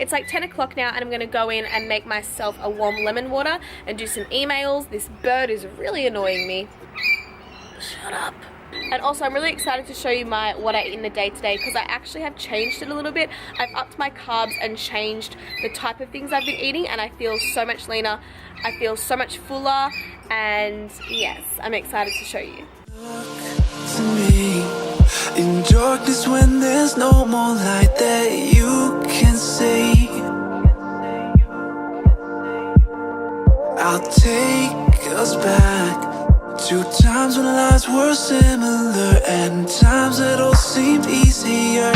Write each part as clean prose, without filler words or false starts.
It's like 10 o'clock now and I'm gonna go in and make myself a warm lemon water and do some emails. This bird is really annoying me. Shut up. And also I'm really excited to show you what I eat in the day today because I actually have changed it a little bit. I've upped my carbs and changed the type of things I've been eating and I feel so much leaner. I feel so much fuller and yes, I'm excited to show you. To me, in darkness when there's no more light that you can see, I'll take us back to times when lives were similar and times that all seemed easier.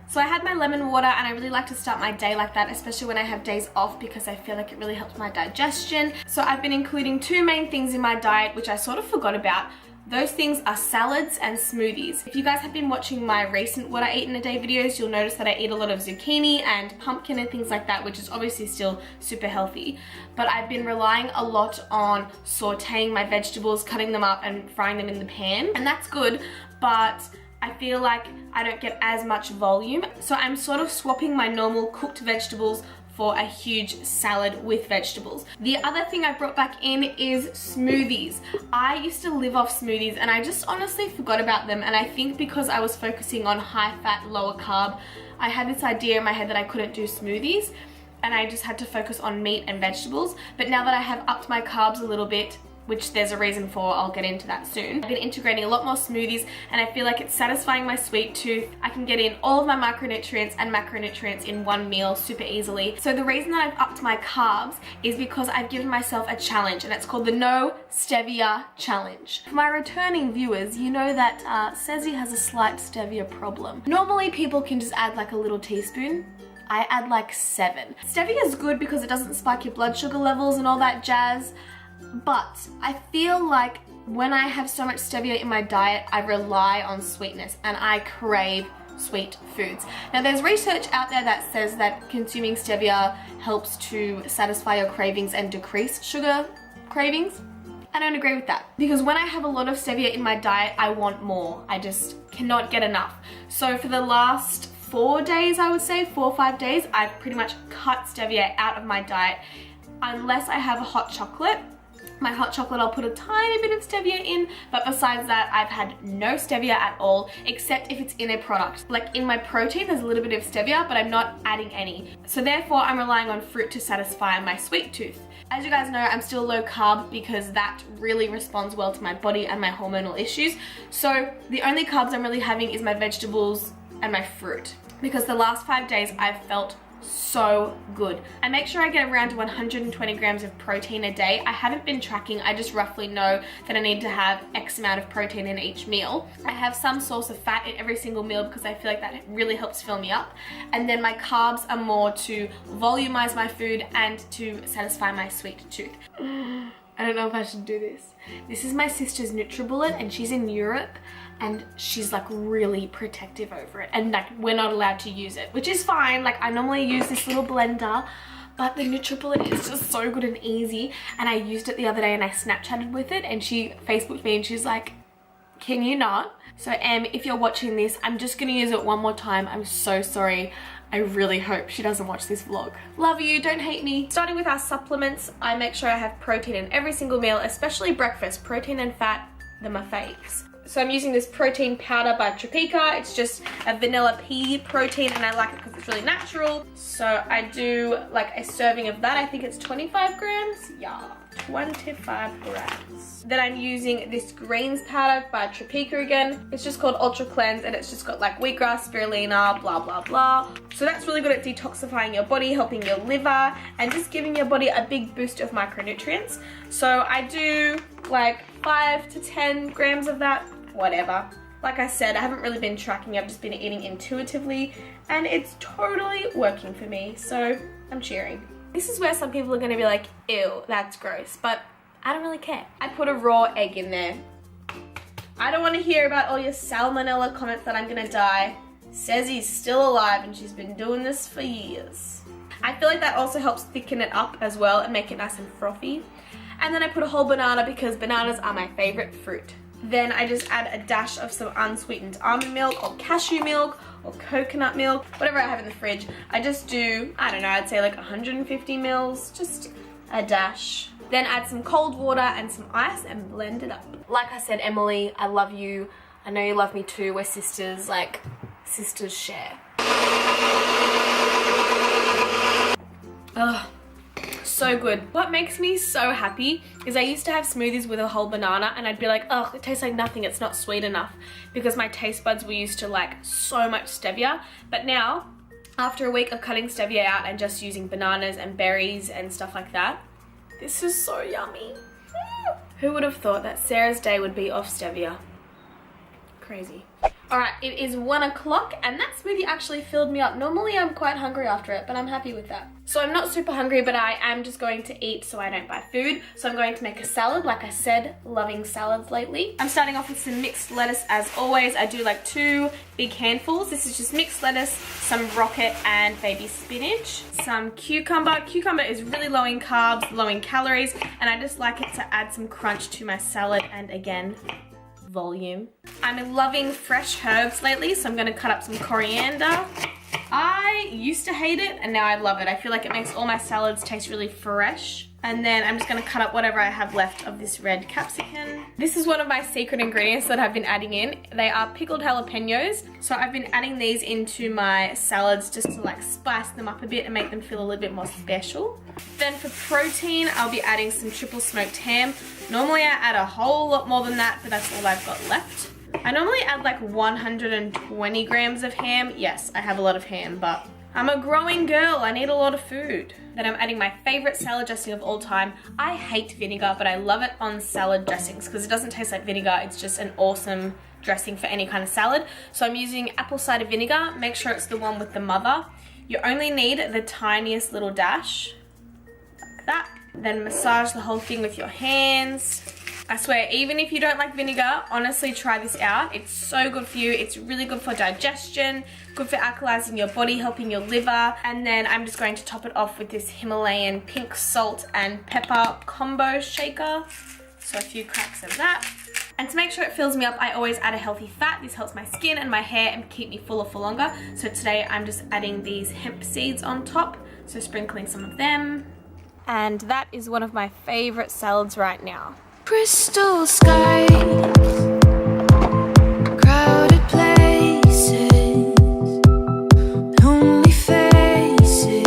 So I had my lemon water and I really like to start my day like that, especially when I have days off because I feel like it really helps my digestion. So I've been including two main things in my diet which I sort of forgot about. Those things are salads and smoothies. If you guys have been watching my recent what I eat in a day videos, you'll notice that I eat a lot of zucchini and pumpkin and things like that, which is obviously still super healthy. But I've been relying a lot on sauteing my vegetables, cutting them up and frying them in the pan. And that's good, but I feel like I don't get as much volume. So I'm sort of swapping my normal cooked vegetables for a huge salad with vegetables. The other thing I brought back in is smoothies. I used to live off smoothies and I just honestly forgot about them, and I think because I was focusing on high fat, lower carb, I had this idea in my head that I couldn't do smoothies and I just had to focus on meat and vegetables. But now that I have upped my carbs a little bit, which there's a reason for, I'll get into that soon. I've been integrating a lot more smoothies and I feel like it's satisfying my sweet tooth. I can get in all of my micronutrients and macronutrients in one meal super easily. So the reason that I've upped my carbs is because I've given myself a challenge and it's called the No Stevia Challenge. For my returning viewers, you know that Cezi has a slight stevia problem. Normally people can just add like a little teaspoon. I add like 7. Stevia is good because it doesn't spike your blood sugar levels and all that jazz. But I feel like when I have so much stevia in my diet, I rely on sweetness and I crave sweet foods. Now there's research out there that says that consuming stevia helps to satisfy your cravings and decrease sugar cravings. I don't agree with that because when I have a lot of stevia in my diet, I want more. I just cannot get enough. So for the last 4 days, I would say 4 or 5 days, I've pretty much cut stevia out of my diet unless I have a hot chocolate. My hot chocolate, I'll put a tiny bit of stevia in, but besides that, I've had no stevia at all, except if it's in a product. Like in my protein, there's a little bit of stevia, but I'm not adding any. So therefore, I'm relying on fruit to satisfy my sweet tooth. As you guys know, I'm still low carb because that really responds well to my body and my hormonal issues. So the only carbs I'm really having is my vegetables and my fruit, because the last 5 days I've felt so good. I make sure I get around 120 grams of protein a day. I haven't been tracking, I just roughly know that I need to have X amount of protein in each meal. I have some source of fat in every single meal because I feel like that really helps fill me up. And then my carbs are more to volumize my food and to satisfy my sweet tooth. I don't know if I should do this. This is my sister's NutriBullet and she's in Europe and she's like really protective over it and like we're not allowed to use it, which is fine. Like I normally use this little blender, but the NutriBullet is just so good and easy, and I used it the other day and I Snapchatted with it and she Facebooked me and she's like, can you not? So Em, if you're watching this, I'm just gonna use it one more time. I'm so sorry. I really hope she doesn't watch this vlog. Love you, don't hate me. Starting with our supplements, I make sure I have protein in every single meal, especially breakfast. Protein and fat, they're my faves. So I'm using this protein powder by Tropeaka. It's just a vanilla pea protein and I like it because it's really natural. So I do like a serving of that. I think it's 25 grams. Yeah, 25 grams. Then I'm using this greens powder by Tropeaka again. It's just called Ultra Cleanse and it's just got like wheatgrass, spirulina, blah, blah, blah. So that's really good at detoxifying your body, helping your liver, and just giving your body a big boost of micronutrients. So I do like 5 to 10 grams of that, whatever. Like I said, I haven't really been tracking, I've just been eating intuitively and it's totally working for me, so I'm cheering. This is where some people are gonna be like, ew, that's gross, but I don't really care. I put a raw egg in there. I don't wanna hear about all your salmonella comments that I'm gonna die. Cezi's still alive and she's been doing this for years. I feel like that also helps thicken it up as well and make it nice and frothy. And then I put a whole banana because bananas are my favorite fruit. Then I just add a dash of some unsweetened almond milk or cashew milk or coconut milk, whatever I have in the fridge. I just do, I don't know, I'd say like 150 mils, just a dash. Then add some cold water and some ice and blend it up. Like I said, Emily, I love you. I know you love me too. We're sisters, like sisters share. Ugh. So good. What makes me so happy is I used to have smoothies with a whole banana and I'd be like, oh, it tastes like nothing, it's not sweet enough, because my taste buds were used to like so much stevia. But now, after a week of cutting stevia out and just using bananas and berries and stuff like that, this is so yummy. Who would have thought that Sarah's day would be off stevia? Crazy. Alright, it is 1 o'clock and that smoothie actually filled me up. Normally I'm quite hungry after it, but I'm happy with that. So I'm not super hungry, but I am just going to eat so I don't buy food. So I'm going to make a salad, like I said, loving salads lately. I'm starting off with some mixed lettuce as always. I do like 2 big handfuls. This is just mixed lettuce, some rocket and baby spinach, some cucumber. Cucumber is really low in carbs, low in calories, and I just like it to add some crunch to my salad and again, volume. I'm loving fresh herbs lately, so I'm going to cut up some coriander. I used to hate it and now I love it. I feel like it makes all my salads taste really fresh. And then I'm just going to cut up whatever I have left of this red capsicum. This is one of my secret ingredients that I've been adding in. They are pickled jalapenos. So I've been adding these into my salads just to like spice them up a bit and make them feel a little bit more special. Then for protein, I'll be adding some triple smoked ham. Normally I add a whole lot more than that, but that's all I've got left. I normally add like 120 grams of ham. Yes, I have a lot of ham, but I'm a growing girl. I need a lot of food. Then I'm adding my favorite salad dressing of all time. I hate vinegar, but I love it on salad dressings because it doesn't taste like vinegar. It's just an awesome dressing for any kind of salad. So I'm using apple cider vinegar. Make sure it's the one with the mother. You only need the tiniest little dash, like that. Then massage the whole thing with your hands. I swear, even if you don't like vinegar, honestly try this out. It's so good for you. It's really good for digestion, good for alkalizing your body, helping your liver. And then I'm just going to top it off with this Himalayan pink salt and pepper combo shaker. So a few cracks of that. And to make sure it fills me up, I always add a healthy fat. This helps my skin and my hair and keep me fuller for longer. So today I'm just adding these hemp seeds on top. So sprinkling some of them. And that is one of my favorite salads right now. Crystal skies, crowded places, lonely faces,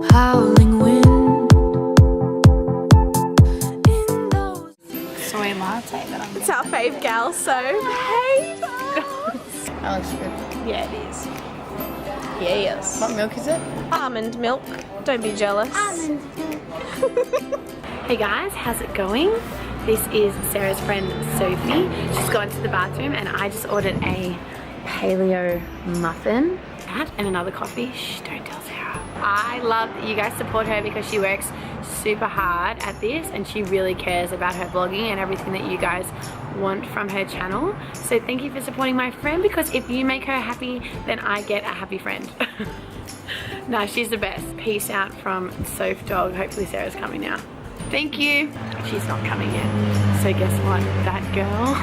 howling wind. In those soy latte that I'm It's our fave gal, so hey. That looks good. Yeah, it is. Yes. What milk is it? Almond milk. Don't be jealous. Hey guys, how's it going? This is Sarah's friend Sophie. She's gone to the bathroom and I just ordered a paleo muffin. That and another coffee. Shh, don't tell Sarah. I love that you guys support her because she works super hard at this and she really cares about her vlogging and everything that you guys want from her channel. So thank you for supporting my friend, because if you make her happy, then I get a happy friend. No, she's the best. Peace out from Soph Dog. Hopefully Sarah's coming now. Thank you. She's not coming yet. So guess what? That girl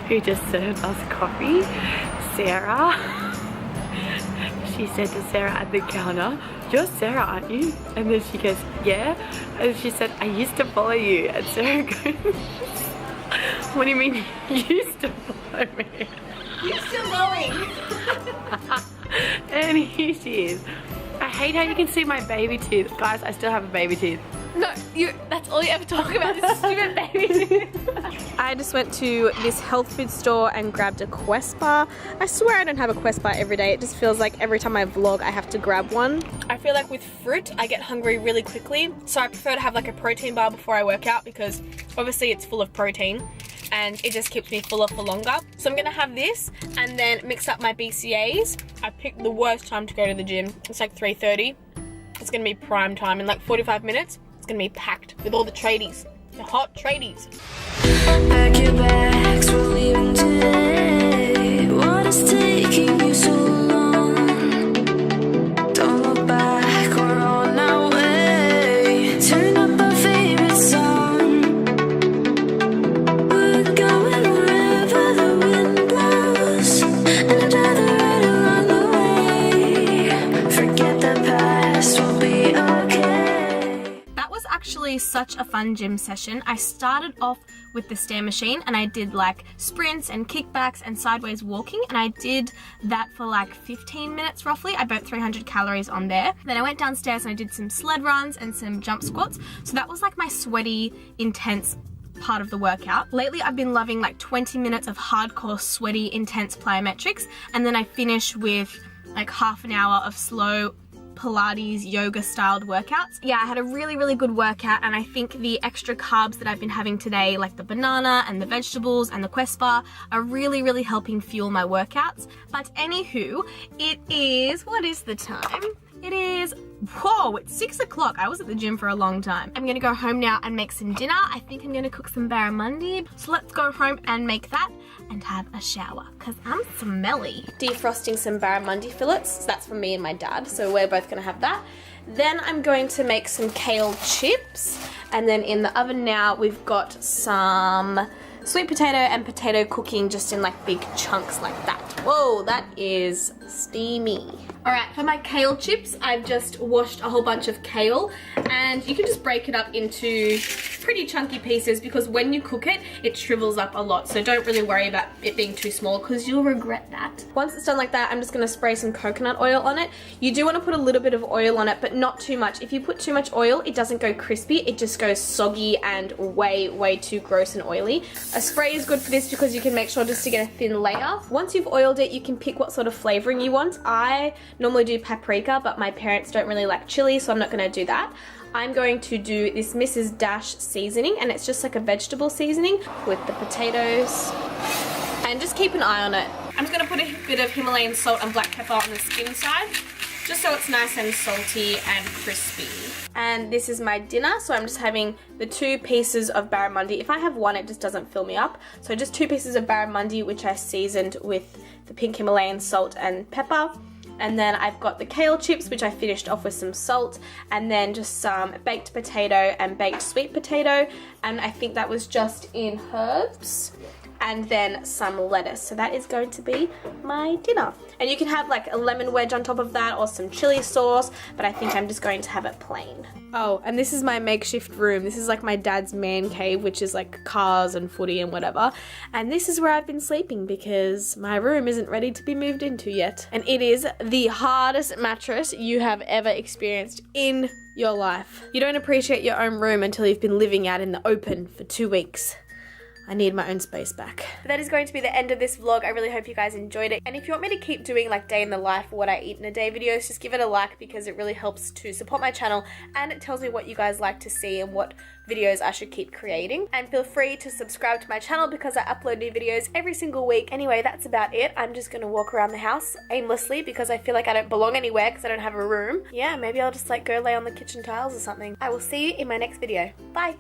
who just served us coffee, Sarah, she said to Sarah at the counter, "You're Sarah, aren't you?" And then she goes, "Yeah." And she said, "I used to follow you." And Sarah goes, "What do you mean you used to follow me?" You're still going. And here she is. I hate how you can see my baby teeth. Guys, I still have a baby teeth. No, that's all you ever talk about is stupid baby. I just went to this health food store and grabbed a Quest bar. I swear I don't have a Quest bar every day. It just feels like every time I vlog I have to grab one. I feel like with fruit I get hungry really quickly, so I prefer to have like a protein bar before I work out because obviously it's full of protein and it just keeps me fuller for longer. So I'm gonna have this and then mix up my BCAAs. I picked the worst time to go to the gym. It's like 3:30. It's gonna be prime time in like 45 minutes. Gonna be packed with all the tradies, the hot tradies. pack your bags, we're leaving today. What is taking you so long? Don't look back, we're on our way. Turn up our favorite song. such a fun gym session. I started off with the stair machine and I did like sprints and kickbacks and sideways walking, and I did that for like 15 minutes roughly. I burnt 300 calories on there. Then I went downstairs and I did some sled runs and some jump squats. So that was like my sweaty, intense part of the workout. Lately I've been loving like 20 minutes of hardcore, sweaty, intense plyometrics, and then I finish with like half an hour of slow Pilates yoga styled workouts. Yeah, I had a really good workout, and I think the extra carbs that I've been having today, like the banana and the vegetables and the Quest bar, are really helping fuel my workouts. But anywho, it is, what is the time? It is, whoa, it's 6 o'clock. I was at the gym for a long time. I'm gonna go home now and make some dinner. I think I'm gonna cook some barramundi. So let's go home and make that and have a shower, because I'm smelly. Defrosting some barramundi fillets. So that's for me and my dad, so we're both gonna have that. Then I'm going to make some kale chips. And then in the oven now, we've got some sweet potato and potato cooking just in like big chunks like that. Whoa, that is steamy. All right, for my kale chips, I've just washed a whole bunch of kale, and you can just break it up into pretty chunky pieces, because when you cook it, it shrivels up a lot. So don't really worry about it being too small, because you'll regret that. Once it's done like that, I'm just gonna spray some coconut oil on it. You do wanna put a little bit of oil on it, but not too much. If you put too much oil, it doesn't go crispy, it just goes soggy and way too gross and oily. A spray is good for this because you can make sure just to get a thin layer. Once you've oiled it, you can pick what sort of flavoring you want. I normally do paprika, but my parents don't really like chili, so I'm not gonna do that. I'm going to do this Mrs. Dash seasoning, and it's just like a vegetable seasoning with the potatoes. And just keep an eye on it. I'm just gonna put a bit of Himalayan salt and black pepper on the skin side, just so it's nice and salty and crispy. And this is my dinner, so I'm just having the 2 pieces of barramundi. If I have one, it just doesn't fill me up. So just 2 pieces of barramundi, which I seasoned with the pink Himalayan salt and pepper. And then I've got the kale chips, which I finished off with some salt, and then just some baked potato and baked sweet potato, and I think that was just in herbs, and then some lettuce. So that is going to be my dinner. And you can have like a lemon wedge on top of that, or some chili sauce, but I think I'm just going to have it plain. Oh, and this is my makeshift room. This is like my dad's man cave, which is like cars and footy and whatever. And this is where I've been sleeping because my room isn't ready to be moved into yet. And it is the hardest mattress you have ever experienced in your life. You don't appreciate your own room until you've been living out in the open for 2 weeks. I need my own space back. But that is going to be the end of this vlog. I really hope you guys enjoyed it. And if you want me to keep doing like day in the life, what I eat in a day videos, just give it a like, because it really helps to support my channel, and it tells me what you guys like to see and what videos I should keep creating. And feel free to subscribe to my channel because I upload new videos every single week. Anyway, that's about it. I'm just gonna walk around the house aimlessly because I feel like I don't belong anywhere because I don't have a room. Yeah, maybe I'll just like go lay on the kitchen tiles or something. I will see you in my next video. Bye.